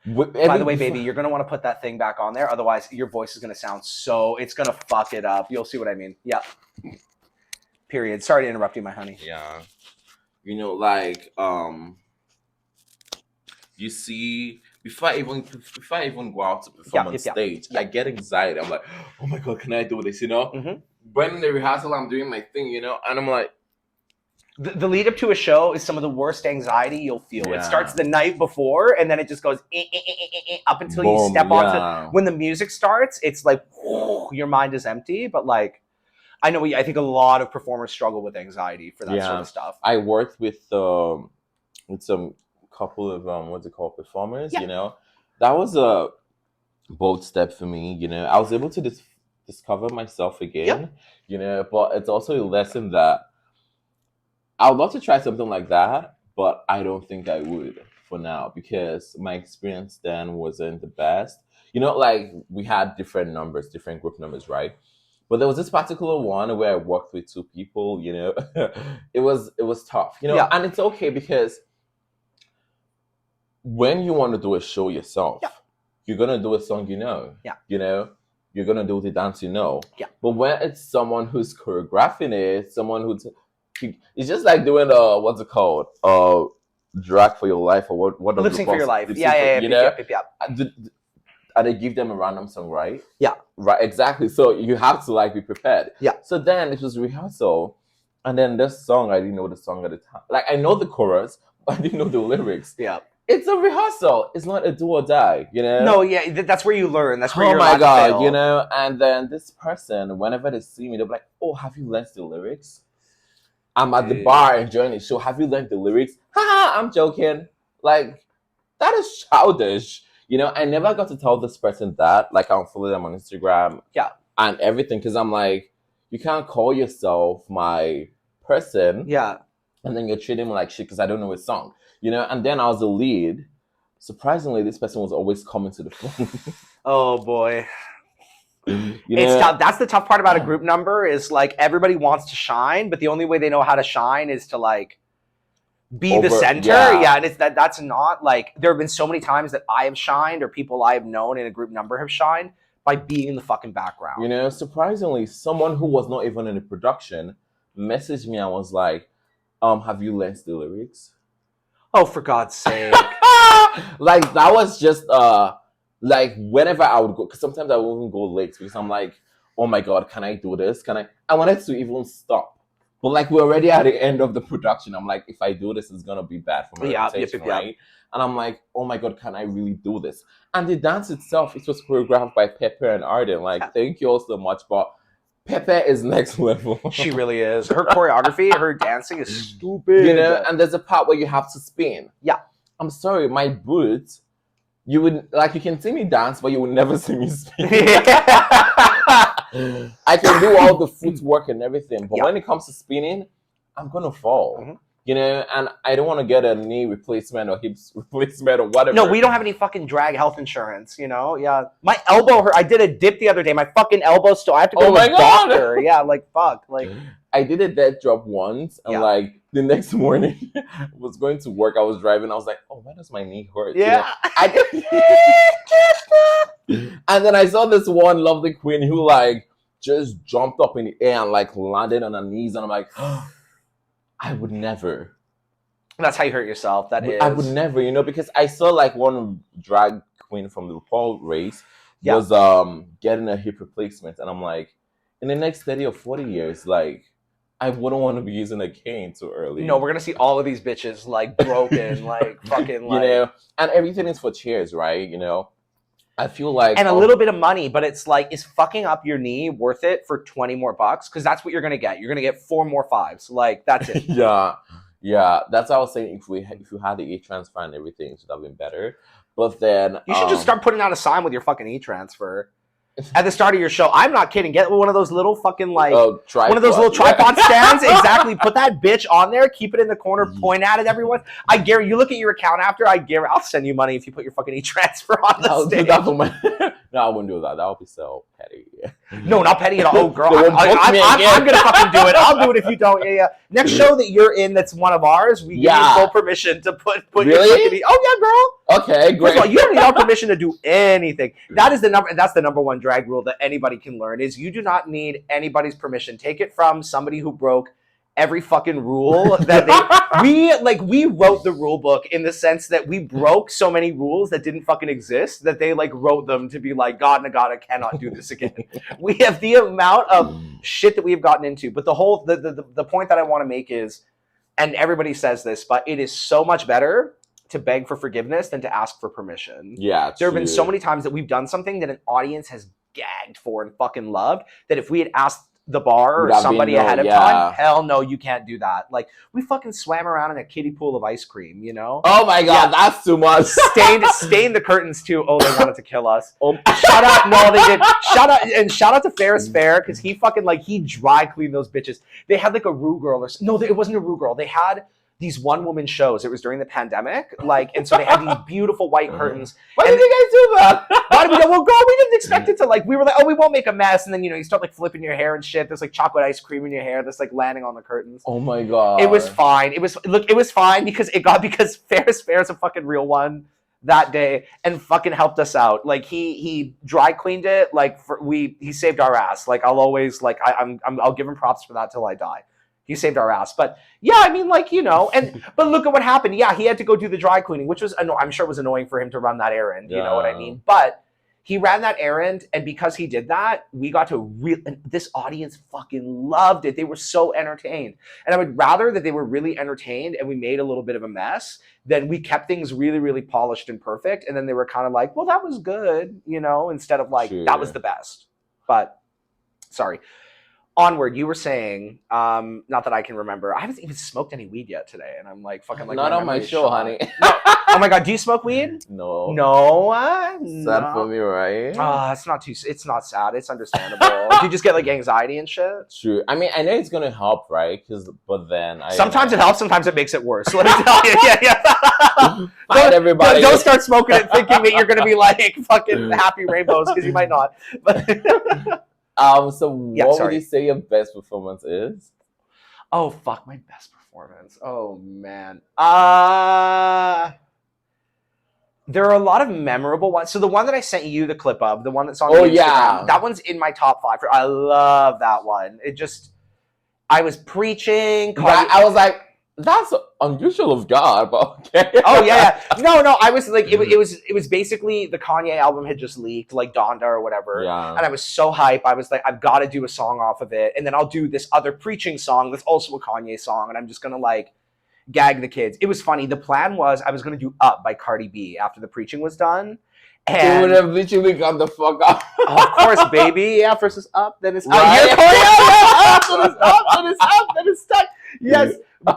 By the way, baby, you're going to want to put that thing back on there. Otherwise, your voice is going to sound it's going to fuck it up. You'll see what I mean. Yeah. Period. Sorry to interrupt you, my honey. Yeah. You know, like, you see, before I even go out to perform on stage, I get excited. I'm like, oh my God, can I do this? You know? When in the rehearsal, I'm doing my thing, you know? And I'm like, the lead up to a show is some of the worst anxiety you'll feel. Yeah. It starts the night before, and then it just goes up until you step onto. When the music starts, it's like your mind is empty. But like, I think a lot of performers struggle with anxiety for that sort of stuff. I worked with some couple of performers. You know, that was a bold step for me. You know, I was able to discover myself again. You know, but it's also a lesson that I would love to try something like that, but I don't think I would for now because my experience then wasn't the best. You know, like we had different group numbers, right? But there was this particular one where I worked with two people, you know. it was tough, you know, and it's okay because when you want to do a show yourself, you're going to do a song you know. You know, you're going to do the dance you know. But when it's someone who's choreographing it, someone who's it's just like doing what's it called? Drag for your life or what? Lip sync for your life. You know, and they give them a random song, right? Yeah, right, exactly. So you have to like be prepared. Yeah. So then it was rehearsal, and then this song I didn't know the song at the time. Like I know the chorus, but I didn't know the lyrics. Yeah. It's a rehearsal. It's not a do or die, you know? No, yeah, that's where you learn. That's where you're allowed to fail. You know? And then this person, whenever they see me, they're like, oh, have you learned the lyrics? I'm at the bar enjoying the show. Have you learned the lyrics? Ha! I'm joking. Like, that is childish. You know, I never got to tell this person that. Like, I'll follow them on Instagram. Yeah. And everything. Because I'm like, you can't call yourself my person. Yeah. And then you're treating me like shit because I don't know his song. You know, and then I was the lead. Surprisingly, this person was always coming to the phone. Oh, boy. You know, it's tough. That's the tough part about a group number is like everybody wants to shine, but the only way they know how to shine is to like be the center. Yeah, and it's that's not like there have been so many times that I have shined or people I have known in a group number have shined by being in the fucking background. You know, surprisingly, someone who was not even in the production messaged me and was like, have you learned the lyrics? Oh, for God's sake. Like that was just like whenever I would go, because sometimes I wouldn't go late because I'm like, oh my God, can I do this? I wanted to even stop. But like we're already at the end of the production. I'm like, if I do this, it's gonna be bad for my reputation, right? And I'm like, oh my God, can I really do this? And the dance itself, it was choreographed by Pepper and Arden. Like, thank you all so much, but Pepper is next level. She really is. Her choreography, her dancing is stupid. You know, and there's a part where you have to spin. Yeah. I'm sorry, my boots, you would, like, you can see me dance, but you would never see me spin. I can do all the footwork and everything, but when it comes to spinning, I'm going to fall. Mm-hmm. You know, and I don't want to get a knee replacement or hips replacement or whatever. No, we don't have any fucking drag health insurance, you know? Yeah. My elbow hurt. I did a dip the other day. My fucking elbow still. I have to go to the doctor. Yeah, like, fuck. Like, I did a dead drop once, and like, the next morning, I was going to work. I was driving. I was like, oh, why does my knee hurt? Yeah. You know? And then I saw this one lovely queen who, like, just jumped up in the air and, like, landed on her knees. And I'm like, I would never. That's how you hurt yourself. I would never, you know, because I saw like one drag queen from the RuPaul race was getting a hip replacement, and I'm like, in the next 30 or 40 years, like, I wouldn't want to be using a cane too early. No, we're gonna see all of these bitches like broken, like fucking, like, you know, and everything is for chairs, right? You know, I feel like, and a little bit of money, but it's like, is fucking up your knee worth it for $20 more? Because that's what you're gonna get. You're gonna get 4 more 5s. Like, that's it. Yeah. That's what I was saying. If you had the e-transfer and everything, it should have been better. But then you should just start putting out a sign with your fucking e-transfer at the start of your show. I'm not kidding. Get one of those little fucking like one of those little tripod stands. Exactly. Put that bitch on there. Keep it in the corner. Point at it every once. I guarantee you look at your account after. I'll send you money if you put your fucking e-transfer on the stage. No, I wouldn't do that. That would be so petty. No, not petty at all. Oh, girl, They won't book me again. I'm gonna fucking do it. I'll do it if you don't. Yeah. Next show that you're in that's one of ours, we give you full permission to put Really? your fucking. Oh yeah, girl. Okay, great. First of all, you don't need our permission to do anything. That's the number one drag rule that anybody can learn is you do not need anybody's permission. Take it from somebody who broke every fucking rule that we wrote the rule book in the sense that we broke so many rules that didn't fucking exist that they like wrote them to be like God Nagata cannot do this again. We have the amount of shit that we have gotten into, but the point that I want to make is, and everybody says this, but it is so much better to beg for forgiveness than to ask for permission. Yeah, there have been so many times that we've done something that an audience has gagged for and fucking loved that if we had asked the bar or somebody ahead of time, hell no, you can't do that. Like, we fucking swam around in a kiddie pool of ice cream, you know? Oh my God, that's too much. Stained the curtains too. Oh, they wanted to kill us. Shout out, no, they did. Shout out to Ferris Fair, because he fucking, like, he dry cleaned those bitches. They had like a Rue Girl, it wasn't a Rue Girl. They had these one-woman shows. It was during the pandemic, like, and so they had these beautiful white curtains. Why did you guys do that? Why did we know? Well, girl, we didn't expect it to, like, we were like, oh, we won't make a mess, and then, you know, you start, like, flipping your hair and shit. There's, like, chocolate ice cream in your hair that's, like, landing on the curtains. Oh, my God. It was fine. It was fine because Ferris Fair's a fucking real one that day and fucking helped us out. Like, he dry cleaned it, like, he saved our ass. Like, I'll always, like, I'll give him props for that till I die. He saved our ass. But yeah, I mean, like, you know, but look at what happened. Yeah, he had to go do the dry cleaning, which was, I'm sure it was annoying for him to run that errand. You know what I mean? But he ran that errand, and because he did that, we got to and this audience fucking loved it. They were so entertained. And I would rather that they were really entertained and we made a little bit of a mess than we kept things really, really polished and perfect. And then they were kind of like, well, that was good, you know, instead of like, that was the best. But sorry. Onward, you were saying, not that I can remember. I haven't even smoked any weed yet today, and I'm like fucking like. Not on my show, honey. No. Oh my God, do you smoke weed? No. No. Sad for me, right? It's not sad. It's understandable. Do you just get like anxiety and shit? True. I mean, I know it's gonna help, right? But then sometimes it helps. Sometimes it makes it worse. Let me tell you. Yeah. Fine, everybody. Don't start smoking it thinking that you're gonna be like fucking happy rainbows, because you might not. But. So what would you say your best performance is? Oh, fuck, my best performance. Oh, man. There are a lot of memorable ones. So the one that I sent you the clip of, the one that's on Instagram, that one's in my top 5. I love that one. I was preaching. I was like, that's unusual of God, but okay. Oh yeah. No, I was like, it was basically the Kanye album had just leaked, like Donda or whatever. Yeah. And I was so hype. I was like, I've got to do a song off of it, and then I'll do this other preaching song that's also a Kanye song, and I'm just gonna like gag the kids. It was funny. The plan was I was gonna do Up by Cardi B after the preaching was done. And you would have literally gone the fuck up. Of course, baby. Yeah, first it's Up, then it's right. Up. Then it's Up, then it's Up, then it's stuck. Yes. But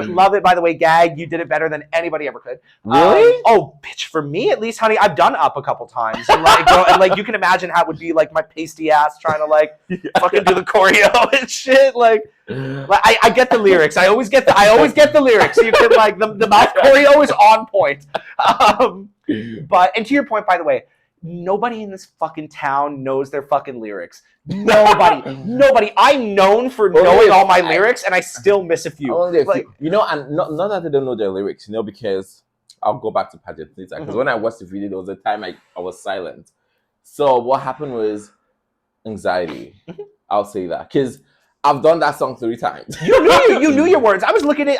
love it. By the way, gag, you did it better than anybody ever could. Really? Oh, bitch! For me, at least, honey, I've done Up a couple times, and like, you can imagine how it would be like my pasty ass trying to like fucking do the choreo and shit. Like I get the lyrics. I always get the lyrics. So you can like the mouth choreo is on point. But and to your point, by the way, nobody in this fucking town knows their fucking lyrics. Nobody. I'm known for knowing all my lyrics, and I still miss a few. You know, and not that they don't know their lyrics, you know, because I'll go back to Pageant later. Because when I watched the video, there was a time I was silent. So what happened was anxiety. I'll say that because I've done that song 3 times. You knew your words. I was looking because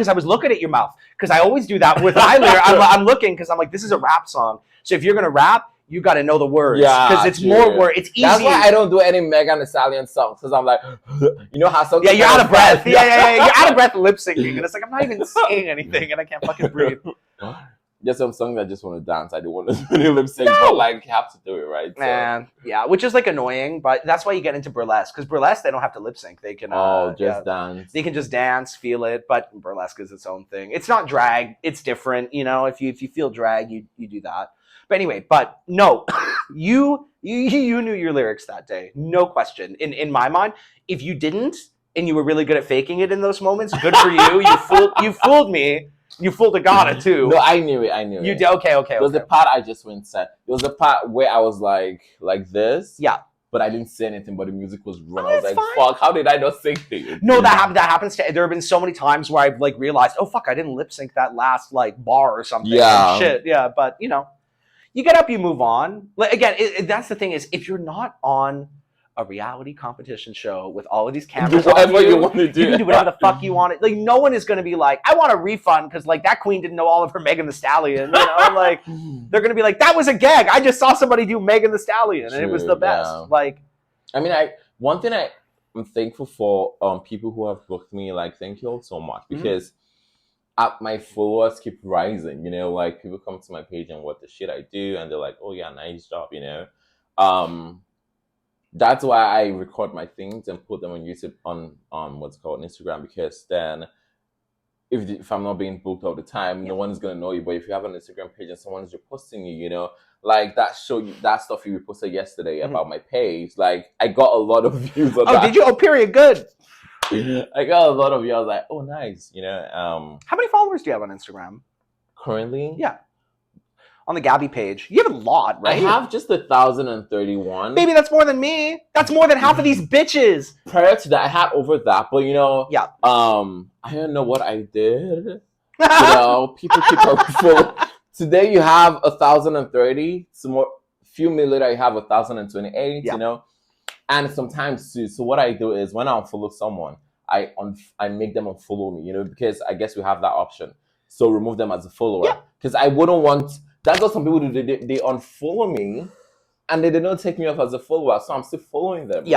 I was looking at your mouth, because I always do that with my lyric. I'm looking because I'm like, this is a rap song. So if you're gonna rap, you got to know the words, because it's more words. It's easy. That's why I don't do any Megan Thee Stallion songs, because I'm like, you know how some. Yeah, you're out of breath. Yeah, you're out of breath lip syncing, and it's like I'm not even saying anything, and I can't fucking breathe. There's some songs I just want to dance. I don't want to really lip sync, but like you have to do it, right? Man, yeah, which is like annoying, but that's why you get into burlesque, because burlesque they don't have to lip sync. They can dance. They can just dance, feel it. But burlesque is its own thing. It's not drag. It's different, you know. If you feel drag, you do that. But anyway, no, you knew your lyrics that day, no question. In my mind, if you didn't and you were really good at faking it in those moments, good for you. You fooled me. You fooled a God too. No, I knew it. You did. Okay. There was a part I just went set. There was a part where I was like this. Yeah. But I didn't say anything, but the music was running. Oh, I was like, fine. fuck, how did I not sing things? No, that happens to, there have been so many times where I've like realized, oh fuck, I didn't lip sync that last like bar or something. Yeah. Shit. Yeah. But you know, you get up, you move on. Like, again, that's the thing is, if you're not on a reality competition show with all of these cameras do whatever on you want to do. You can do whatever the fuck you want. Like, no one is going to be like, I want a refund because like that queen didn't know all of her Megan Thee Stallion. You know, like they're going to be like, that was a gag. I just saw somebody do Megan Thee Stallion and it was the best. Yeah. Like, I mean, one thing I'm thankful for people who have booked me. Like, thank you all so much because my followers keep rising. You know, like people come to my page and what the shit I do, and they're like, "Oh yeah, nice job." You know, that's why I record my things and put them on YouTube on what's called Instagram, because then if I'm not being booked all the time, no one is gonna know you. But if you have an Instagram page and someone's reposting you, know, like that stuff you reposted yesterday about my page, like I got a lot of views on that. Oh, did you? Oh, period. Good. I got a lot of views. I was like, oh, nice. You know. How many followers do you have on Instagram? Currently? Yeah. On the Gabii page. You have a lot, right? I have just 1,031. Baby, that's more than me. That's more than half of these bitches. Prior to that, I had over that, but you know, yeah. I don't know what I did. You know, people keep full. Today you have 1,030. Few minutes later, you have 1,028. Yeah. You know, and sometimes too. So what I do is when I unfollow someone, I make them unfollow me. You know, because I guess we have that option. So remove them as a follower. Because I wouldn't want. That's what some people do. They unfollow me, and they don't take me off as a follower, so I'm still following them. Yeah. Right?